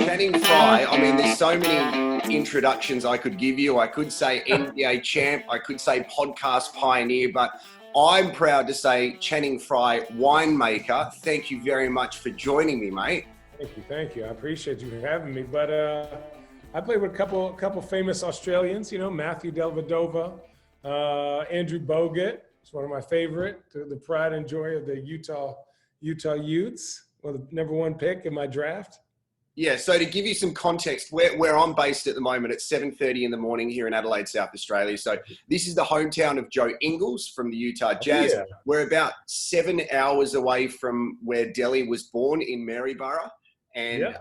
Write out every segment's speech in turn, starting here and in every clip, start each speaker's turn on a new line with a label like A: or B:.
A: Channing Frye, I mean, there's so many introductions I could give you. I could say NBA champ, I could say podcast pioneer, but I'm proud to say Channing Frye winemaker. Thank you very much for joining me, mate.
B: Thank you. I appreciate you having me. But I played with a couple famous Australians, you know, Matthew Dellavedova, Andrew Bogut. It's one of my favorite, the pride and joy of the Utah Utes. Well, the #1 pick in my draft.
A: Yeah, so to give you some context, where I'm based at the moment, it's 7:30 in the morning here in Adelaide, South Australia. So this is the hometown of Joe Ingles from the Utah Jazz.
B: Oh, yeah.
A: We're about 7 hours away from where Delhi was born in Maryborough. And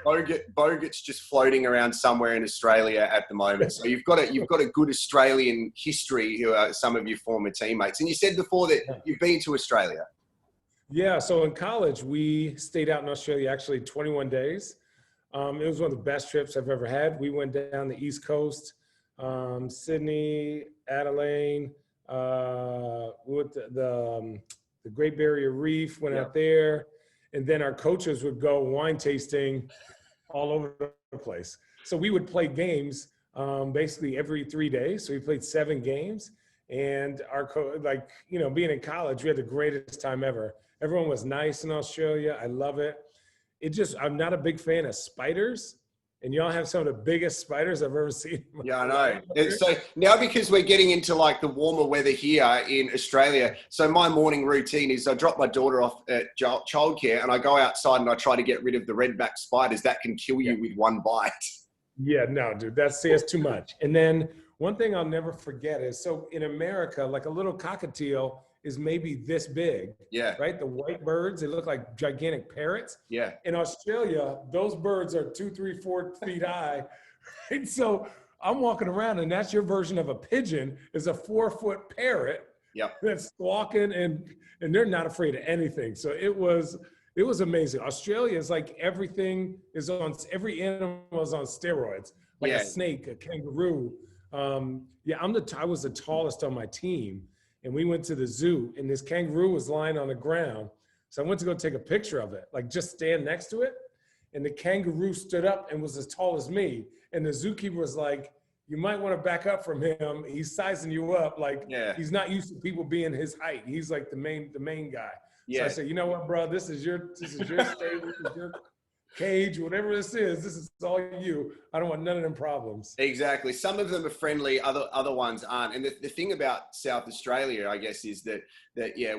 A: Bogut's just floating around somewhere in Australia at the moment. So you've got a good Australian history who are some of your former teammates. And you said before that you've been to Australia.
B: Yeah, so in college, we stayed out in Australia actually 21 days. It was one of the best trips I've ever had. We went down the East Coast, Sydney, Adelaide, with the Great Barrier Reef, went out there. And then our coaches would go wine tasting all over the place. So we would play games basically every 3 days. So we played 7 games. And our being in college, we had the greatest time ever. Everyone was nice in Australia. I love it. I'm not a big fan of spiders. And y'all have some of the biggest spiders I've ever seen.
A: Yeah, I know. So now because we're getting into like the warmer weather here in Australia, so my morning routine is I drop my daughter off at childcare and I go outside and I try to get rid of the redback spiders that can kill you with one bite.
B: Yeah, no, dude, that's too much. And then one thing I'll never forget is, so in America, like a little cockatiel is maybe this big.
A: Yeah.
B: Right? The white birds, they look like gigantic parrots.
A: Yeah.
B: In Australia, those birds are 2, 3, 4 feet high. Right? So I'm walking around and that's your version of a pigeon is a 4-foot parrot.
A: Yep.
B: That's squawking and they're not afraid of anything. So it was amazing. Australia is like every animal is on steroids, like a snake, a kangaroo. I was the tallest on my team. And we went to the zoo and this kangaroo was lying on the ground. So I went to go take a picture of it, like just stand next to it. And the kangaroo stood up and was as tall as me. And the zookeeper was like, you might want to back up from him. He's sizing you up. Like he's not used to people being his height. He's like the main guy. Yeah. So I said, you know what, bro, this is your stable, this is your cage, whatever this is all you. I don't want none of them problems.
A: Exactly. Some of them are friendly, other ones aren't. And the thing about South Australia, I guess, is that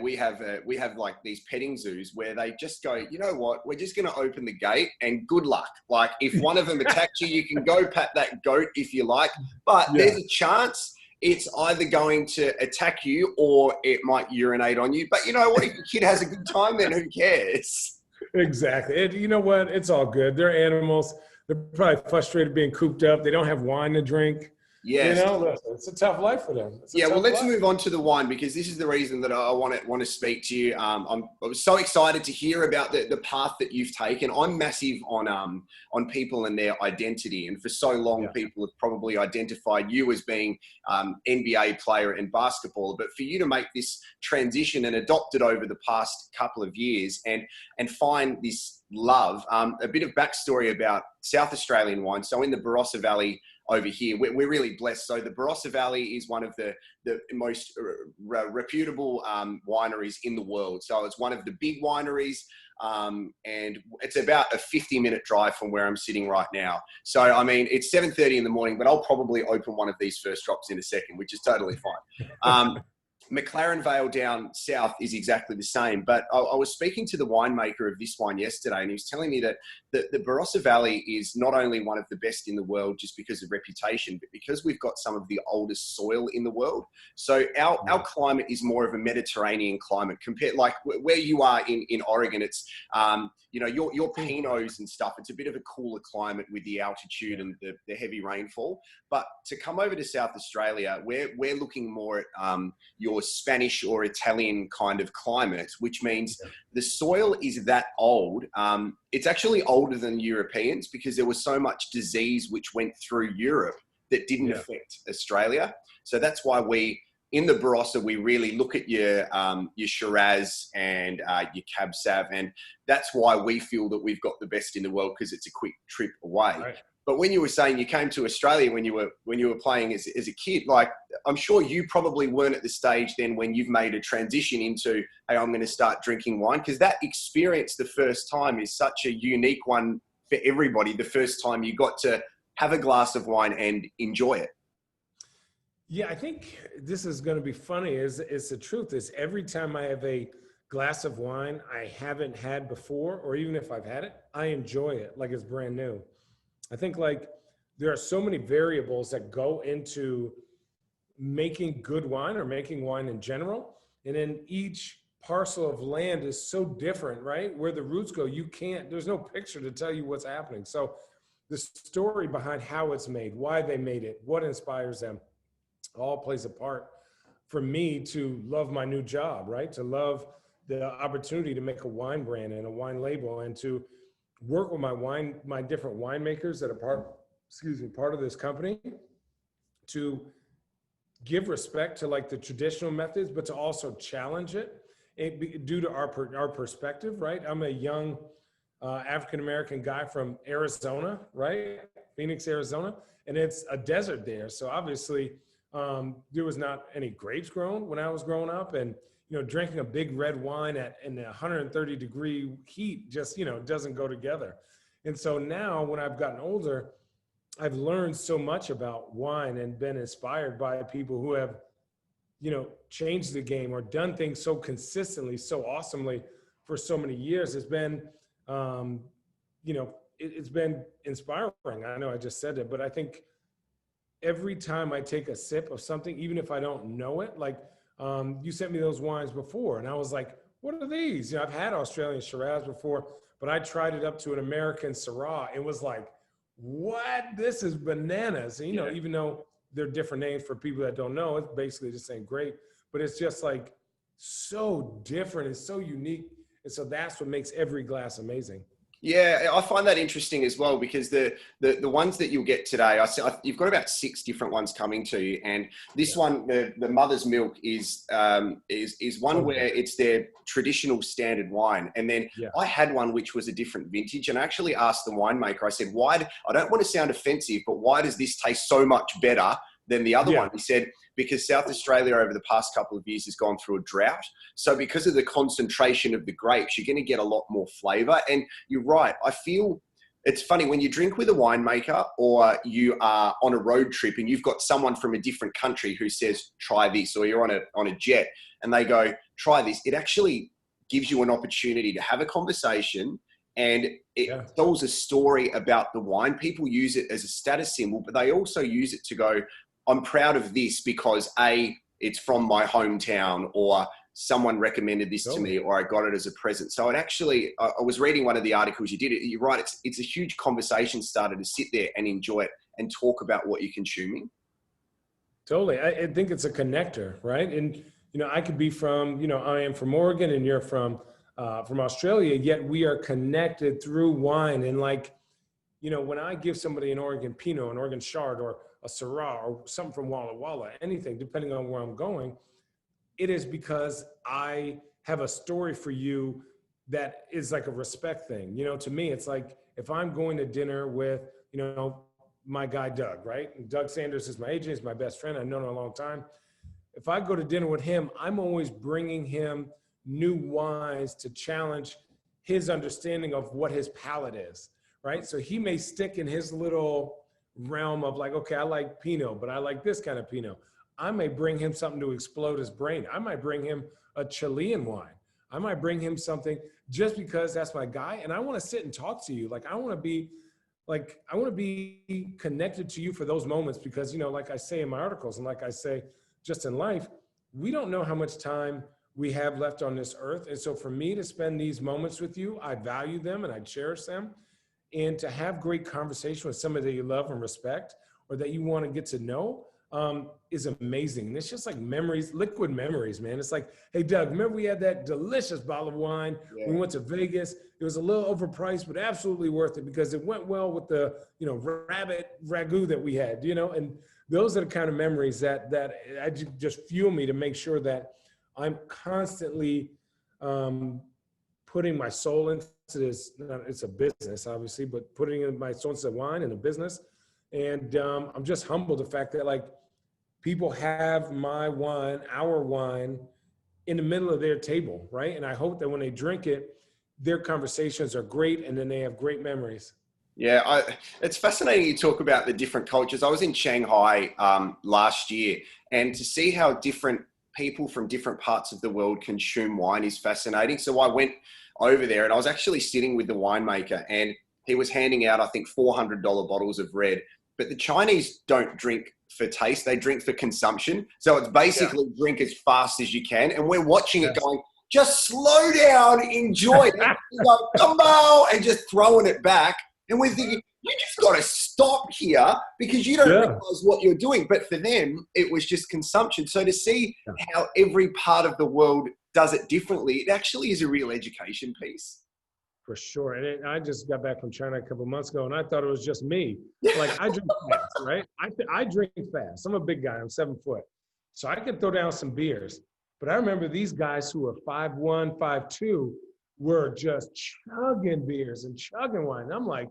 A: we have like these petting zoos where they just go, you know what, we're just going to open the gate and good luck. Like if one of them attacks you, you can go pat that goat if you like, but there's a chance it's either going to attack you or it might urinate on you. But you know what, if your kid has a good time, then who cares?
B: Exactly. You know what? It's all good. They're animals. They're probably frustrated being cooped up. They don't have wine to drink.
A: Yes.
B: You know, it's a tough life for them.
A: Well, let's move on to the wine because this is the reason that I want to speak to you. I was so excited to hear about the path that you've taken. I'm massive on people and their identity, and for so long, people have probably identified you as being NBA player and basketballer. But for you to make this transition and adopt it over the past couple of years, and find this love, a bit of backstory about South Australian wine. So in the Barossa Valley over here, we're really blessed. So the Barossa Valley is one of the most reputable wineries in the world. So it's one of the big wineries, and it's about a 50-minute drive from where I'm sitting right now. So, I mean, it's 7:30 in the morning, but I'll probably open one of these first drops in a second, which is totally fine. McLaren Vale down south is exactly the same. But I was speaking to the winemaker of this wine yesterday, and he was telling me that the Barossa Valley is not only one of the best in the world just because of reputation, but because we've got some of the oldest soil in the world. So our climate is more of a Mediterranean climate compared, like where you are in Oregon. It's your Pinots and stuff. It's a bit of a cooler climate with the altitude and the heavy rainfall. But to come over to South Australia, we're looking more at your Spanish or Italian kind of climate, which means the soil is that old. It's actually older than Europeans because there was so much disease which went through Europe that didn't affect Australia. So that's why we in the Barossa, we really look at your Shiraz and your Cab Sav, and that's why we feel that we've got the best in the world, because it's a quick trip away.
B: Right.
A: But when you were saying you came to Australia when you were playing as a kid, like, I'm sure you probably weren't at the stage then when you've made a transition into, hey, I'm going to start drinking wine, because that experience the first time is such a unique one for everybody. The first time you got to have a glass of wine and enjoy it.
B: Yeah, I think this is going to be funny. Is the truth is every time I have a glass of wine I haven't had before, or even if I've had it, I enjoy it like it's brand new. I think like there are so many variables that go into making good wine or making wine in general. And then each parcel of land is so different, right? Where the roots go, there's no picture to tell you what's happening. So the story behind how it's made, why they made it, what inspires them, all plays a part for me to love my new job, right? To love the opportunity to make a wine brand and a wine label, and to work with my different winemakers that are part of this company, to give respect to like the traditional methods, but to also challenge it due to our perspective, right? I'm a young African-American guy from Arizona, right? Phoenix, Arizona, and it's a desert there. So obviously there was not any grapes grown when I was growing up, and drinking a big red wine in the 130 degree heat just, doesn't go together. And so now when I've gotten older, I've learned so much about wine and been inspired by people who have, changed the game or done things so consistently, so awesomely for so many years. It's been, it's been inspiring. I know I just said it, but I think every time I take a sip of something, even if I don't know it, like you sent me those wines before, and I was like, what are these? I've had Australian Shiraz before, but I tried it up to an American Syrah. It was like, what? This is bananas. And, even though they're different names for people that don't know, it's basically the same grape, but it's just like so different. It's so unique. And so that's what makes every glass amazing.
A: Yeah, I find that interesting as well, because the ones that you'll get today, you've got about 6 different ones coming to you, and this one, the Mother's Milk, is one where it's their traditional standard wine. And then I had one which was a different vintage, and I actually asked the winemaker, I said, I don't want to sound offensive, but why does this taste so much better than the other one? He said, because South Australia over the past couple of years has gone through a drought. So because of the concentration of the grapes, you're going to get a lot more flavor. And you're right. I feel it's funny when you drink with a winemaker, or you are on a road trip and you've got someone from a different country who says, try this, or you're on a jet and they go, try this. It actually gives you an opportunity to have a conversation, and it tells a story about the wine. People use it as a status symbol, but they also use it to go, I'm proud of this because it's from my hometown, or someone recommended this to me, or I got it as a present. So it actually, I was reading one of the articles you did. You're right. It's a huge conversation starter to sit there and enjoy it and talk about what you're consuming.
B: Totally. I think it's a connector, right? And, I could be from, I am from Oregon and you're from Australia, yet we are connected through wine. And like, when I give somebody an Oregon Pinot, an Oregon Chard, or a Syrah, or something from Walla Walla, anything, depending on where I'm going, it is because I have a story for you that is like a respect thing. To me, it's like if I'm going to dinner with, my guy, Doug, right? And Doug Sanders is my agent, he's my best friend. I've known him a long time. If I go to dinner with him, I'm always bringing him new wines to challenge his understanding of what his palate is, right? So he may stick in his little realm of like, okay, I like Pinot, but I like this kind of Pinot. I may bring him something to explode his brain. I might bring him a Chilean wine. I might bring him something just because that's my guy. And I want to sit and talk to you. Like, I want to be connected to you for those moments, because, like I say in my articles, and like I say just in life, we don't know how much time we have left on this earth. And so for me to spend these moments with you, I value them and I cherish them. And to have great conversation with somebody that you love and respect, or that you want to get to know, is amazing. And it's just like memories, liquid memories, man. It's like, hey, Doug, remember we had that delicious bottle of wine? Yeah. We went to Vegas. It was a little overpriced, but absolutely worth it because it went well with the, rabbit ragu that we had, and those are the kind of memories that just fuel me to make sure that I'm constantly putting my soul into this. It's a business, obviously, but putting in my soul into wine and a business. And I'm just humbled the fact that like people have my wine, our wine, in the middle of their table, right? And I hope that when they drink it, their conversations are great, and then they have great memories.
A: Yeah, it's fascinating you talk about the different cultures. I was in Shanghai last year, and to see how different people from different parts of the world consume wine is fascinating. So I went over there, and I was actually sitting with the winemaker, and he was handing out, I think, $400 bottles of red. But the Chinese don't drink for taste, they drink for consumption. So it's basically drink as fast as you can. And we're watching it going, just slow down, enjoy it. Go, come on, and just throwing it back. And we're thinking, you just got to stop here because you don't realize what you're doing. But for them, it was just consumption. So to see how every part of the world does it differently, it actually is a real education piece.
B: For sure. And I just got back from China a couple of months ago, and I thought it was just me. Like, I drink fast, right? I drink fast. I'm a big guy. I'm 7 foot. So I could throw down some beers. But I remember these guys who were 5'1", 5'2", were just chugging beers and chugging wine. And I'm like,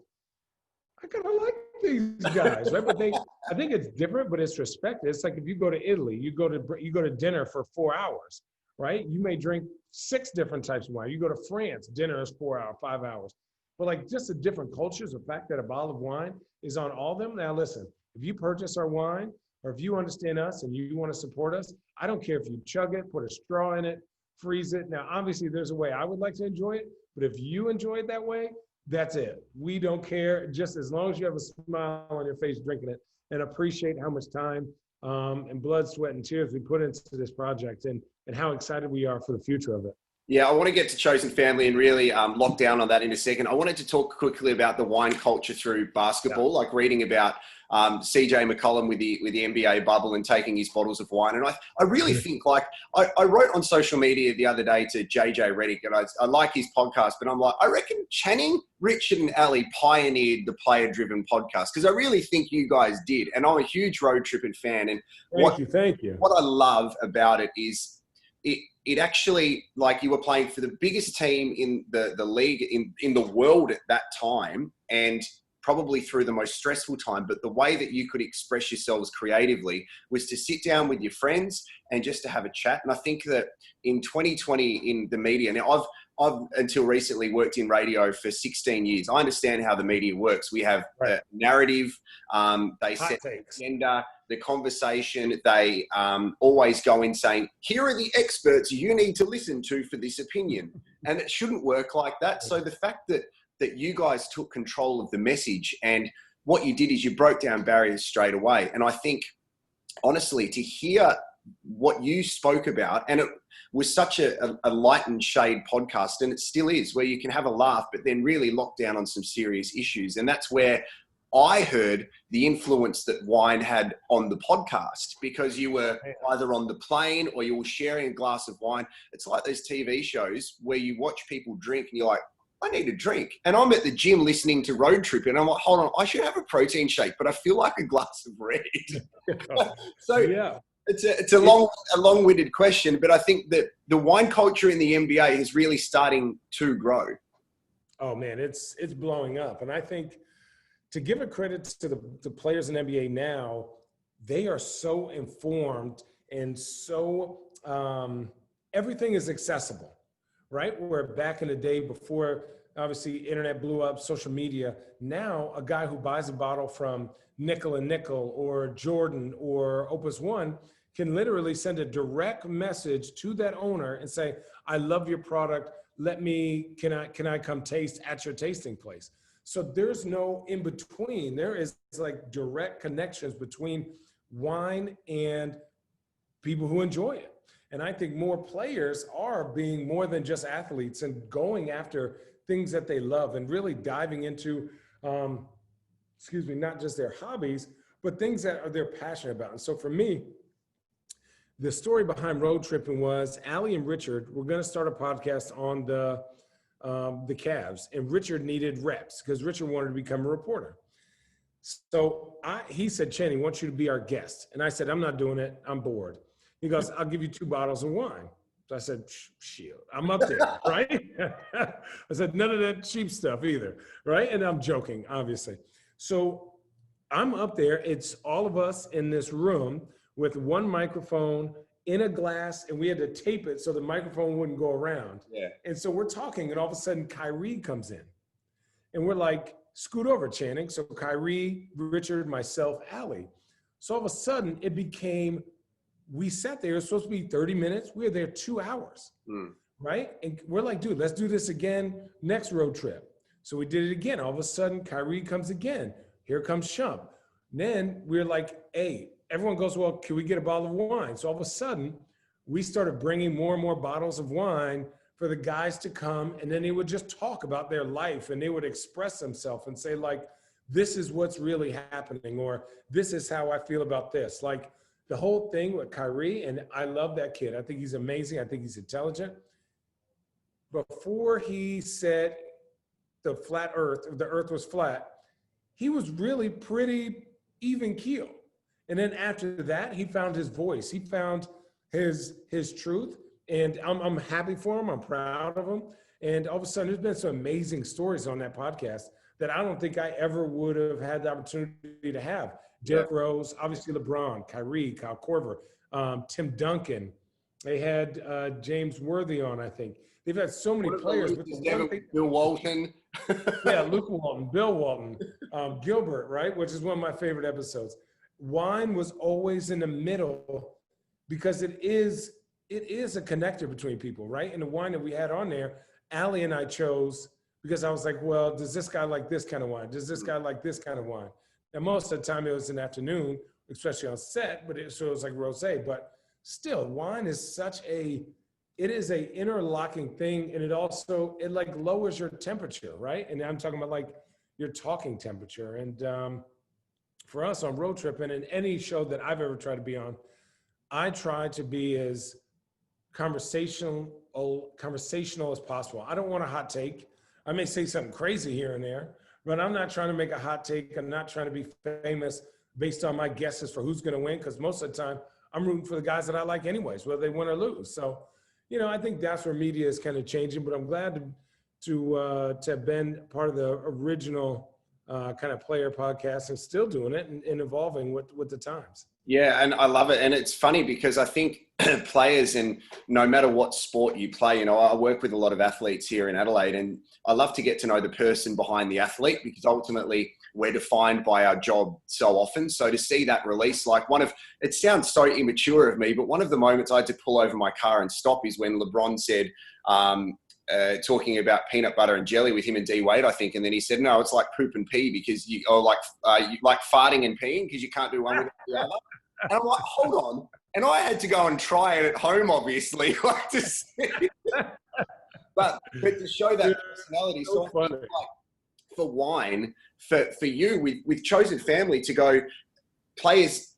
B: I kind of like these guys, right? But I think it's different, but it's respected. It's like if you go to Italy, you go to dinner for 4 hours, right? You may drink 6 different types of wine. You go to France, dinner is 4 hours, 5 hours. But like just the different cultures, the fact that a bottle of wine is on all of them. Now listen, if you purchase our wine, or if you understand us and you want to support us, I don't care if you chug it, put a straw in it, freeze it. Now, obviously there's a way I would like to enjoy it, but if you enjoy it that way, that's it. We don't care, just as long as you have a smile on your face drinking it and appreciate how much time and blood, sweat, and tears we put into this project and how excited we are for the future of it.
A: Yeah, I want to get to Chosen Family and really lock down on that in a second. I wanted to talk quickly about the wine culture through basketball, like reading about CJ McCollum with the NBA bubble and taking his bottles of wine. And I really think, like, I wrote on social media the other day to JJ Redick, and I like his podcast, but I'm like, I reckon Channing, Richard, and Ali pioneered the player-driven podcast, because I really think you guys did. And I'm a huge road tripping fan. And
B: Thank you.
A: What I love about it is it actually, like, you were playing for the biggest team in the league in the world at that time, and probably through the most stressful time, but the way that you could express yourselves creatively was to sit down with your friends and just to have a chat. And I think that in 2020 in the media, now I've until recently worked in radio for 16 years. I understand how the media works. We have a narrative, they set the agenda, the conversation, they always go in saying, here are the experts you need to listen to for this opinion. And it shouldn't work like that. So the fact that you guys took control of the message, and what you did is you broke down barriers straight away. And I think, honestly, to hear what you spoke about, and it was such a light and shade podcast, and it still is, where you can have a laugh, but then really lock down on some serious issues. And that's where I heard the influence that wine had on the podcast, because you were either on the plane or you were sharing a glass of wine. It's like those TV shows where you watch people drink and you're like, I need a drink. And I'm at the gym listening to Road Trip, and I'm like, hold on, I should have a protein shake, but I feel like a glass of red. So yeah, it's a long-winded question, but I think that the wine culture in the NBA is really starting to grow.
B: Oh man, it's blowing up. And I think, to give a credit to the players in NBA now, they are so informed and so everything is accessible, right? Where back in the day, before obviously internet blew up, social media, now a guy who buys a bottle from Nickel and Nickel or Jordan or Opus One can literally send a direct message to that owner and say, I love your product. Can I come taste at your tasting place? So there's no in between. There is like direct connections between wine and people who enjoy it. And I think more players are being more than just athletes and going after things that they love and really diving into, not just their hobbies, but things that they're passionate about. And so for me, the story behind road tripping was Ali and Richard were going to start a podcast on the Cavs, and Richard needed reps because Richard wanted to become a reporter. So he said, Channing, I want you to be our guest. And I said, I'm not doing it. I'm bored. He goes, I'll give you 2 bottles of wine. So I said, shit, I'm up there, right? I said, none of that cheap stuff either, right? And I'm joking, obviously. So I'm up there. It's all of us in this room with one microphone in a glass, and we had to tape it so the microphone wouldn't go around.
A: Yeah.
B: And so we're talking, and all of a sudden Kyrie comes in. And we're like, scoot over, Channing. So Kyrie, Richard, myself, Allie. So all of a sudden it became, we sat there, it was supposed to be 30 minutes. We were there 2 hours, right? And we're like, dude, let's do this again next road trip. So we did it again. All of a sudden, Kyrie comes again. Here comes Shump. Then we're like, hey, everyone goes, well, can we get a bottle of wine? So all of a sudden, we started bringing more and more bottles of wine for the guys to come, and then they would just talk about their life, and they would express themselves and say, like, this is what's really happening, or this is how I feel about this. Like the whole thing with Kyrie, and I love that kid. I think he's amazing. I think he's intelligent. Before he said the earth was flat, he was really pretty even keel. And then after that, he found his voice. He found his truth. And I'm happy for him. I'm proud of him. And all of a sudden, there's been some amazing stories on that podcast that I don't think I ever would have had the opportunity to have. Derrick Rose, obviously LeBron, Kyrie, Kyle Korver, Tim Duncan. They had James Worthy on, I think. They've had so many players.
A: Bill Walton.
B: Yeah, Luke Walton, Bill Walton, Gilbert, right? Which is one of my favorite episodes. Wine was always in the middle because it is a connector between people, right? And the wine that we had on there, Allie and I chose because I was like, well, does this guy like this kind of wine? Does this guy like this kind of wine? And most of the time it was in the afternoon, especially on set, but it was like rosé. But still, wine is it is a interlocking thing, and it like lowers your temperature, right? And I'm talking about like your talking temperature. And for us on road trip and in any show that I've ever tried to be on, I try to be as conversational as possible. I don't want a hot take. I may say something crazy here and there, but I'm not trying to make a hot take. I'm not trying to be famous based on my guesses for who's going to win, because most of the time I'm rooting for the guys that I like anyways, whether they win or lose. So, I think that's where media is kind of changing, but I'm glad to have been part of the original kind of player podcast and still doing it and evolving with the times.
A: Yeah, and I love it. And it's funny because I think players, and no matter what sport you play, I work with a lot of athletes here in Adelaide, and I love to get to know the person behind the athlete, because ultimately we're defined by our job so often. So to see that release, like it sounds so immature of me, but one of the moments I had to pull over my car and stop is when LeBron said, talking about peanut butter and jelly with him and D Wade, I think. And then he said, no, it's like poop and pee, because you like farting and peeing, because you can't do one without the other. And I'm like, hold on. And I had to go and try it at home, obviously, like to see. but to show that personality. So I think, like, for wine, for you with Chosen Family, to go,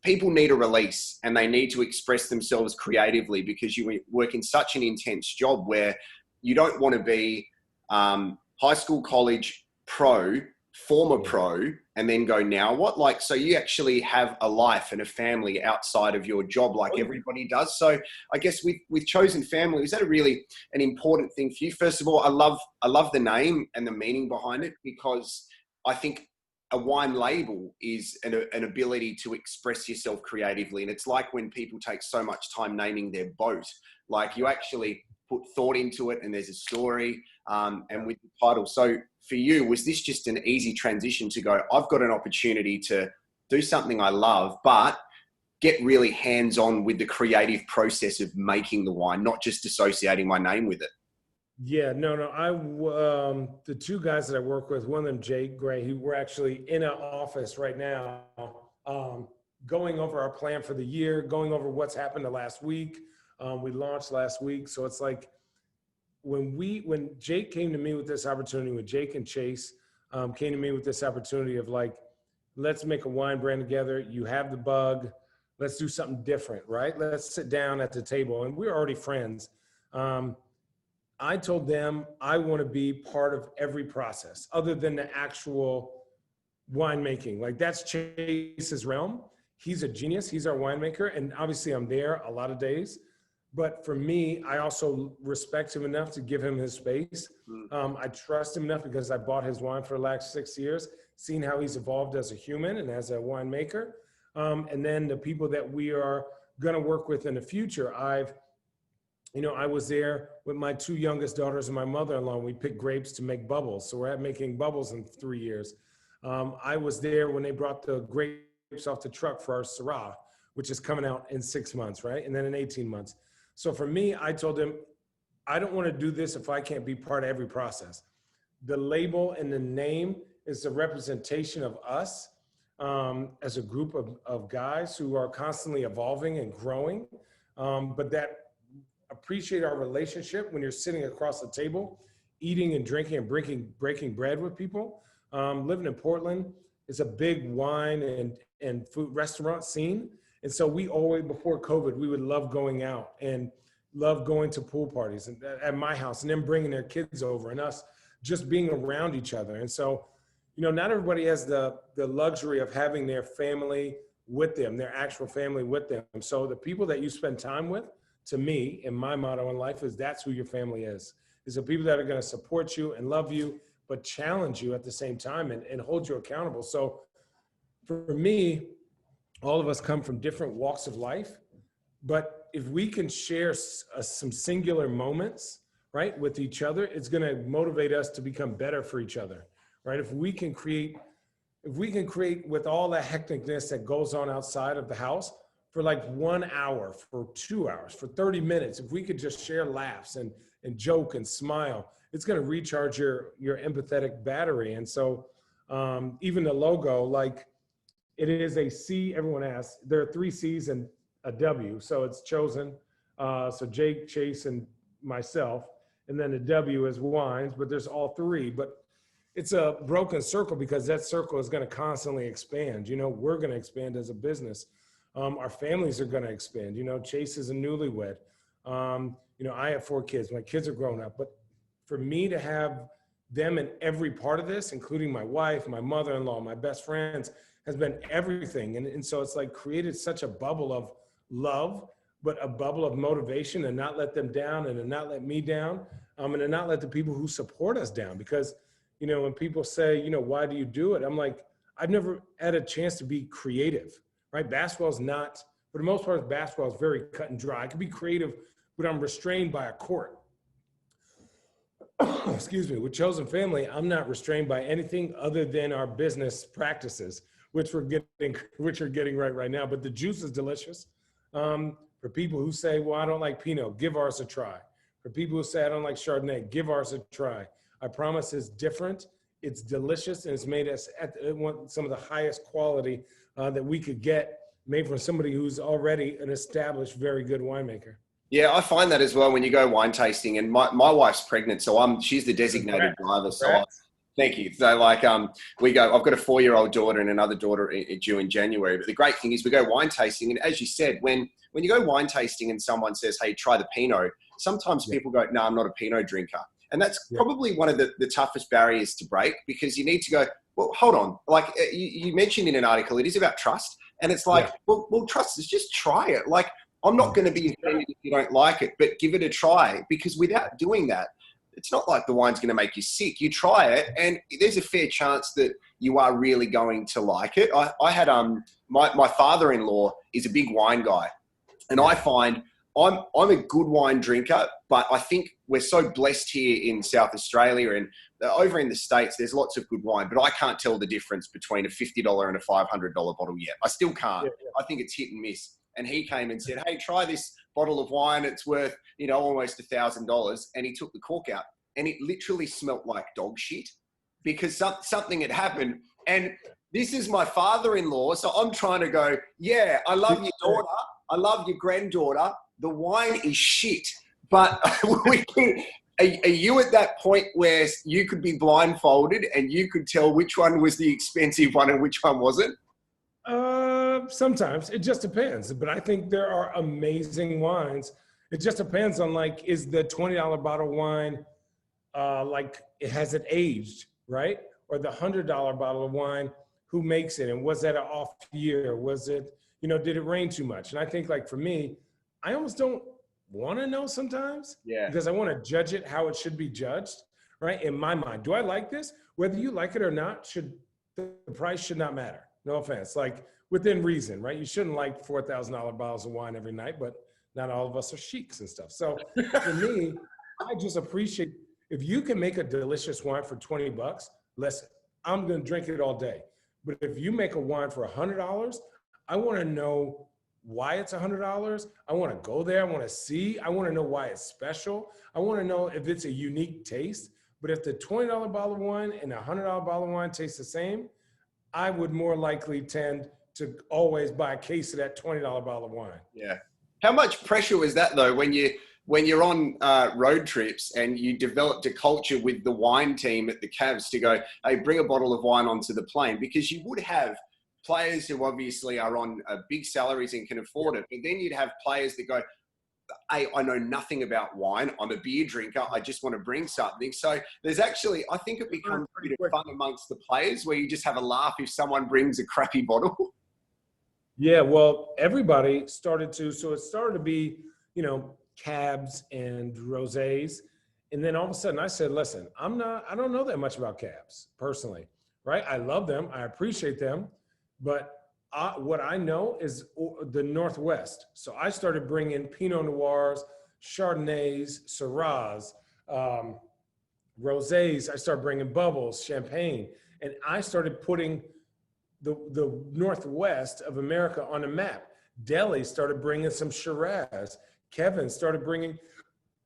A: people need a release and they need to express themselves creatively, because you work in such an intense job where you don't want to be high school, college, pro, former pro, and then go, now what? Like, so you actually have a life and a family outside of your job, like everybody does. So I guess with Chosen Family, is that an important thing for you? First of all, I love the name and the meaning behind it, because I think a wine label is an ability to express yourself creatively. And it's like when people take so much time naming their boat, like you actually put thought into it and there's a story, and with the title. So for you, was this just an easy transition to go, I've got an opportunity to do something I love, but get really hands-on with the creative process of making the wine, not just associating my name with it?
B: Yeah, no. The 2 guys that I work with, one of them, Jake Gray, we're actually in an office right now, going over our plan for the year, going over what's happened the last week. We launched last week. So it's like when Jake came to me with this opportunity, when Jake and Chase came to me with this opportunity of like, let's make a wine brand together. You have the bug. Let's do something different, right? Let's sit down at the table. And we're already friends. I told them I want to be part of every process other than the actual winemaking. Like that's Chase's realm. He's a genius. He's our winemaker. And obviously I'm there a lot of days. But for me, I also respect him enough to give him his space. I trust him enough because I bought his wine for the last 6 years, seen how he's evolved as a human and as a winemaker. And then the people that we are going to work with in the future, I was there with my 2 youngest daughters and my mother-in-law. We picked grapes to make bubbles. So we're making bubbles in 3 years. I was there when they brought the grapes off the truck for our Syrah, which is coming out in 6 months, right? And then in 18 months. So for me, I told him, I don't want to do this if I can't be part of every process. The label and the name is a representation of us as a group of guys who are constantly evolving and growing, but that appreciate our relationship when you're sitting across the table, eating and drinking and breaking bread with people. Living in Portland is a big wine and food restaurant scene. And so we always, before COVID, we would love going out and love going to pool parties and at my house and then bringing their kids over and us just being around each other. And so, not everybody has the luxury of having their family with them, their actual family with them. So the people that you spend time with, to me, and my motto in life is that's who your family is the people that are going to support you and love you, but challenge you at the same time and hold you accountable. So for me, all of us come from different walks of life, but if we can share some singular moments, right, with each other, it's going to motivate us to become better for each other, right? If we can create with all the hecticness that goes on outside of the house for like 1 hour, for 2 hours, for 30 minutes, if we could just share laughs and joke and smile, it's going to recharge your empathetic battery. And so even the logo, like, it is a C, everyone asks. There are 3 C's and a W. So it's Chosen. So Jake, Chase, and myself. And then the W is wines, but there's all 3. But it's a broken circle because that circle is going to constantly expand. We're going to expand as a business. Our families are going to expand. Chase is a newlywed. I have 4 kids. My kids are grown up. But for me to have them in every part of this, including my wife, my mother-in-law, my best friends, has been everything. And so it's like created such a bubble of love, but a bubble of motivation, and not let them down and to not let me down, and to not let the people who support us down. Because, when people say, why do you do it? I'm like, I've never had a chance to be creative, right? Basketball is not, for the most part, basketball is very cut and dry. I can be creative, but I'm restrained by a court. Excuse me. With Chosen Family, I'm not restrained by anything other than our business practices, which are getting right now. But the juice is delicious. For people who say, well, I don't like Pinot, give ours a try. For people who say, I don't like Chardonnay, give ours a try. I promise it's different. It's delicious, and it's made us at some of the highest quality that we could get, made from somebody who's already an established, very good winemaker.
A: Yeah, I find that as well when you go wine tasting, and my wife's pregnant, so she's the designated driver. So thank you. So like we go, I've got a 4-year-old daughter and another daughter due in January. But the great thing is we go wine tasting, and as you said, when you go wine tasting and someone says, hey, try the Pinot, sometimes people go, no, I'm not a Pinot drinker. And that's probably one of the toughest barriers to break, because you need to go, well, hold on. Like you mentioned in an article, it is about trust. And it's like, well, trust is just try it. Like, I'm not going to be offended if you don't like it, but give it a try, because without doing that, it's not like the wine's going to make you sick. You try it, and there's a fair chance that you are really going to like it. I had my father-in-law is a big wine guy, and I find I'm a good wine drinker, but I think we're so blessed here in South Australia and over in the States, there's lots of good wine, but I can't tell the difference between a $50 and a $500 bottle yet. I still can't. I think it's hit and miss. And he came and said, hey, try this bottle of wine. It's worth, almost $1,000. And he took the cork out, and it literally smelt like dog shit, because something had happened. And this is my father-in-law. So I'm trying to go, yeah, I love your daughter. I love your granddaughter. The wine is shit. But are you at that point where you could be blindfolded and you could tell which one was the expensive one and which one wasn't?
B: Sometimes it just depends, but I think there are amazing wines. It just depends on, like, is the $20 bottle wine, like, has it aged, right? Or the $100 bottle of wine, who makes it, and was that an off year? Was it, you know, did it rain too much? And I think, like, for me, I almost don't want to know sometimes, because I want to judge it how it should be judged, right? In my mind, do I like this? Whether you like it or not, the price should not matter. No offense, like, within reason, right? You shouldn't like $4,000 bottles of wine every night, but not all of us are sheiks and stuff. So for me, I just appreciate, if you can make a delicious wine for 20 bucks, listen, I'm going to drink it all day. But if you make a wine for $100, I want to know why it's $100. I want to go there. I want to see. I want to know why it's special. I want to know if it's a unique taste. But if the $20 bottle of wine and a $100 bottle of wine taste the same, I would more likely tend to always buy a case of that $20 bottle of wine.
A: Yeah. How much pressure was that, though, when you're on road trips and you developed a culture with the wine team at the Cavs to go, hey, bring a bottle of wine onto the plane? Because you would have players who obviously are on big salaries and can afford it, but then you'd have players that go, hey, I know nothing about wine. I'm a beer drinker. I just want to bring something. So there's actually, I think it becomes a bit of fun amongst the players where you just have a laugh if someone brings a crappy bottle.
B: Yeah, well, everybody started to, so it started to be, you know, cabs and rosés. And then all of a sudden I said, listen, I don't know that much about cabs personally, right? I love them. I appreciate them. But what I know is the Northwest. So I started bringing Pinot Noirs, Chardonnays, Syrahs, rosés. I started bringing bubbles, champagne. And I started putting the Northwest of America on a map. Delhi started bringing some Shiraz. Kevin started bringing,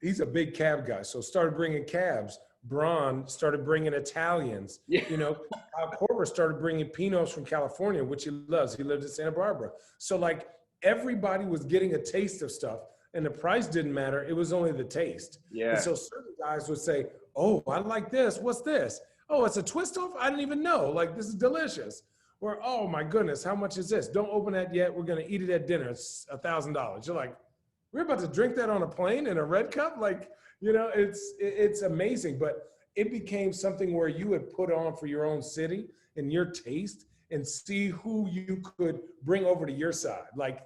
B: he's a big cab guy, so started bringing cabs. Braun started bringing Italians. Yeah. You know, Kyle Korver started bringing Pinots from California, which he loves. He lived in Santa Barbara. So, like, everybody was getting a taste of stuff, and the price didn't matter. It was only the taste. Yeah. And so certain guys would say, oh, I like this. What's this? Oh, it's a twist off? I didn't even know. Like, this is delicious. Or, oh my goodness, how much is this? Don't open that yet. We're going to eat it at dinner. It's $1,000. You're like, we're about to drink that on a plane in a red cup? Like, you know, it's amazing. But it became something where you would put on for your own city and your taste and see who you could bring over to your side. Like,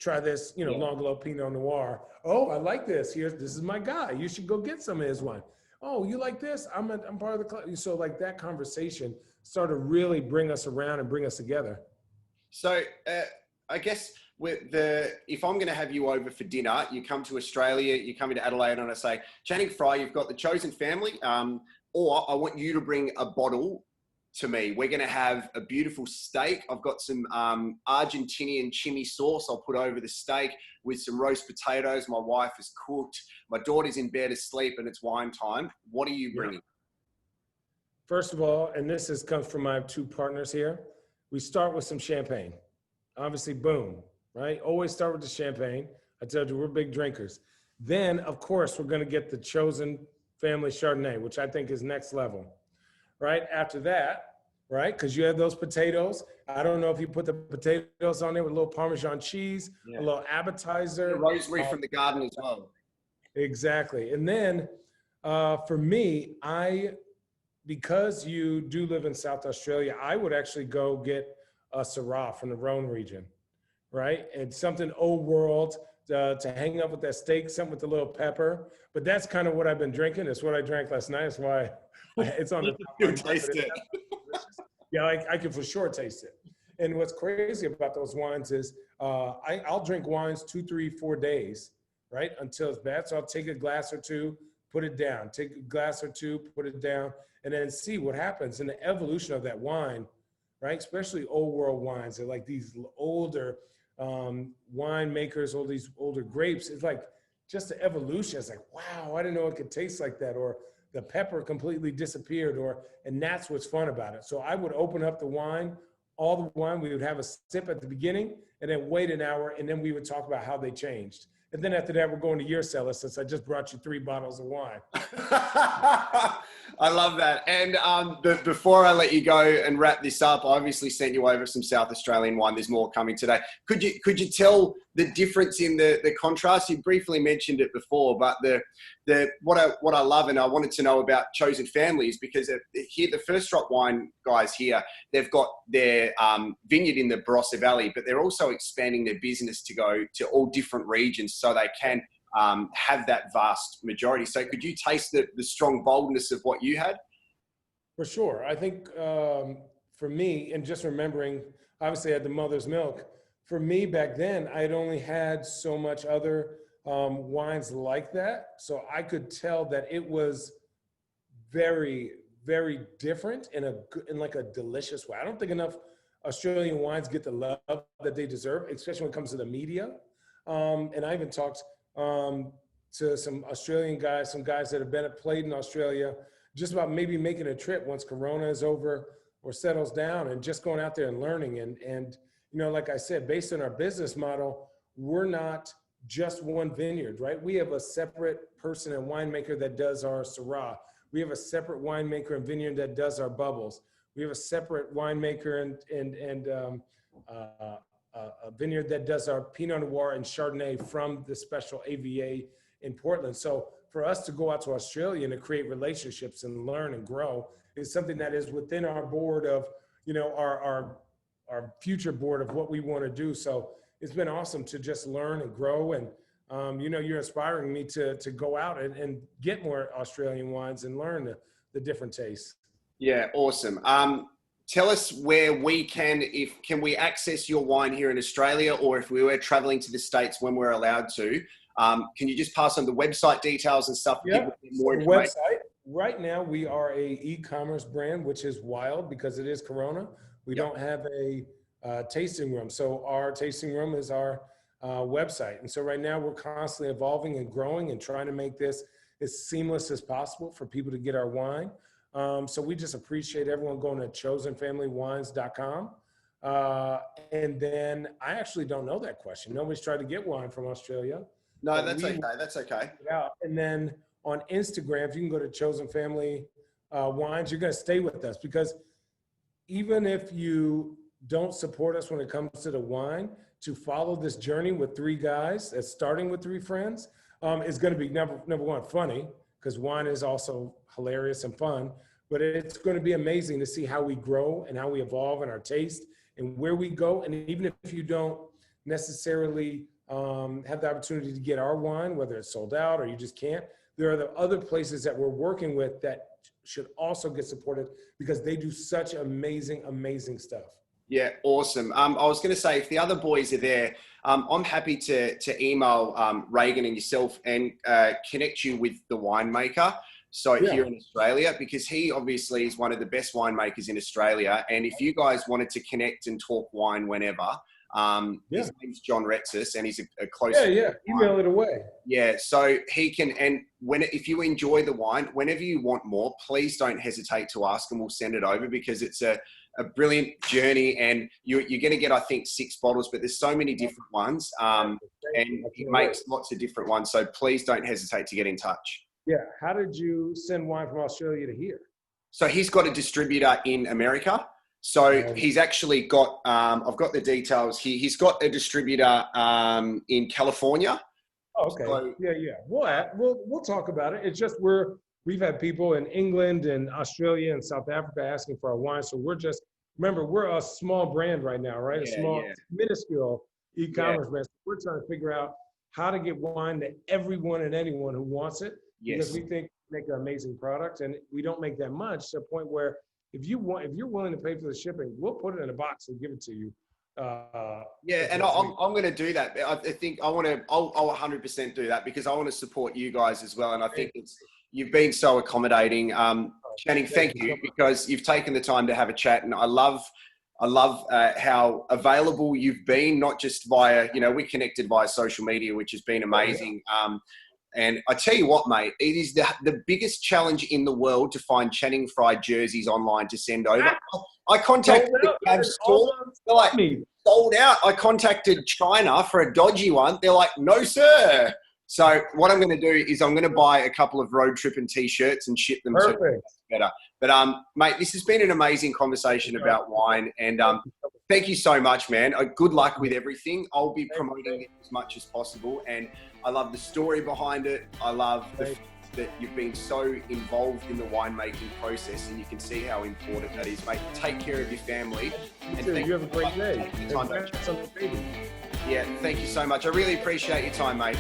B: try this, you know, Langlo Pinot Noir. Oh, I like this. This is my guy. You should go get some of his wine. Oh, you like this? I'm part of the club. So, like, that conversation started to really bring us around and bring us together. So
A: I guess if I'm going to have you over for dinner, you come to Australia, you come into Adelaide, and I say, Channing Frye, you've got the Chosen Family, or I want you to bring a bottle to me. We're going to have a beautiful steak. I've got some Argentinian chimi sauce I'll put over the steak with some roast potatoes. My wife has cooked. My daughter's in bed asleep, and it's wine time. What are you bringing?
B: First of all, and this comes from my two partners here, we start with some champagne. Obviously, boom, right? Always start with the champagne. I told you, we're big drinkers. Then, of course, we're going to get the Chosen Family Chardonnay, which I think is next level. Right after that, right? Because you have those potatoes. I don't know if you put the potatoes on there with a little Parmesan cheese, a little appetizer.
A: The rosemary from the garden as well.
B: Exactly. And then for me, because you do live in South Australia, I would actually go get a Syrah from the Rhone region, right? And something old world to hang up with that steak, something with a little pepper. But that's kind of what I've been drinking. It's what I drank last night. That's why it's on the top.
A: You taste it.
B: Yeah, I can for sure taste it. And what's crazy about those wines is I'll drink wines 2, 3, 4 days, right? Until it's bad. So I'll take a glass or two, put it down, take a glass or two, put it down, and then see what happens in the evolution of that wine, right? Especially old world wines. They're like these older winemakers, all these older grapes. It's like just the evolution. It's like, wow, I didn't know it could taste like that. Or the pepper completely disappeared, and that's what's fun about it. So I would open up the wine, all the wine, we would have a sip at the beginning and then wait an hour, and then we would talk about how they changed. And then after that, we're going to your cellar since I just brought you 3 bottles of wine.
A: I love that. And before I let you go and wrap this up, I obviously sent you over some South Australian wine. There's more coming today. Could you tell the difference in the contrast. You briefly mentioned it before, but what I love, and I wanted to know about Chosen Family, is because here, the First Drop Wine guys here, they've got their vineyard in the Barossa Valley, but they're also expanding their business to go to all different regions so they can have that vast majority. So could you taste the strong boldness of what you had?
B: For sure. I think for me, and just remembering, obviously I had the mother's milk. For me back then, I had only had so much other wines like that. So I could tell that it was very, very different in like a delicious way. I don't think enough Australian wines get the love that they deserve, especially when it comes to the media. And I even talked to some Australian guys, some guys that have played in Australia, just about maybe making a trip once Corona is over or settles down, and just going out there and learning. And you know, like I said, based on our business model, we're not just one vineyard, right? We have a separate person and winemaker that does our Syrah. We have a separate winemaker and vineyard that does our bubbles. We have a separate winemaker and a vineyard that does our Pinot Noir and Chardonnay from the special AVA in Portland. So for us to go out to Australia and to create relationships and learn and grow is something that is within our board of, you know, our future board of what we want to do. So it's been awesome to just learn and grow. And, you know, you're inspiring me to go out and get more Australian wines and learn the different tastes.
A: Yeah, awesome. Tell us where can we access your wine here in Australia, or if we were traveling to the States when we're allowed to, can you just pass on the website details and stuff?
B: Yeah, more website. Right now we are a e-commerce brand, which is wild because it is Corona. We don't have a tasting room. So our tasting room is our website. And so right now we're constantly evolving and growing and trying to make this as seamless as possible for people to get our wine. So we just appreciate everyone going to chosenfamilywines.com. And then I actually don't know that question. Nobody's tried to get wine from Australia.
A: No, that's okay. That's okay.
B: And then on Instagram, if you can go to Chosen Family Wines, you're going to stay with us, because even if you don't support us when it comes to the wine, to follow this journey with three guys that's starting with three friends is going to be number one, funny, because wine is also hilarious and fun, but it's going to be amazing to see how we grow and how we evolve in our taste and where we go. And even if you don't necessarily have the opportunity to get our wine, whether it's sold out or you just can't, there are the other places that we're working with that should also get supported, because they do such amazing, amazing stuff.
A: Yeah, awesome. I was going to say, if the other boys are there, I'm happy to email Reagan and yourself and connect you with the winemaker. So here in Australia, because he obviously is one of the best winemakers in Australia. And if you guys wanted to connect and talk wine whenever, his name's John Retsis, and he's a close.
B: Email it away.
A: Yeah, so he can, and if you enjoy the wine, whenever you want more, please don't hesitate to ask, and we'll send it over, because it's a brilliant journey, and you're going to get, I think, 6 bottles, but there's so many different ones, and he makes lots of different ones. So please don't hesitate to get in touch.
B: Yeah. How did you send wine from Australia to here?
A: So he's got a distributor in America. So he's actually got, I've got the details here. He's got a distributor in California.
B: Oh, okay. So, we'll talk about it. It's just we've had people in England and Australia and South Africa asking for our wine. So we're a small brand right now, right? Minuscule e-commerce brand. So we're trying to figure out how to get wine to everyone and anyone who wants it. Because we think we make an amazing product, and we don't make that much, to a point where if you're willing to pay for the shipping, we'll put it in a box and give it to you.
A: And I'm going to do that. I think I'll 100% do that, because I want to support you guys as well. And I think you've been so accommodating. Channing, thank you, because you've taken the time to have a chat, and I love how available you've been, not just via, we connected via social media, which has been amazing. And I tell you what, mate, it is the biggest challenge in the world to find Channing Frye jerseys online to send over. I contacted the Cavs store. They're like, sold out. I contacted China for a dodgy one. They're like, no, sir. So what I'm going to do is I'm going to buy a couple of road trip and T-shirts and ship them to better. But, mate, this has been an amazing conversation about wine. And Thank you so much, man. Good luck with everything. I'll be promoting it as much as possible. And I love the story behind it. I love the fact that you've been so involved in the winemaking process, and you can see how important that is, mate. Take care of your family.
B: You have a great day.
A: Yeah, thank you so much. I really appreciate your time, mate.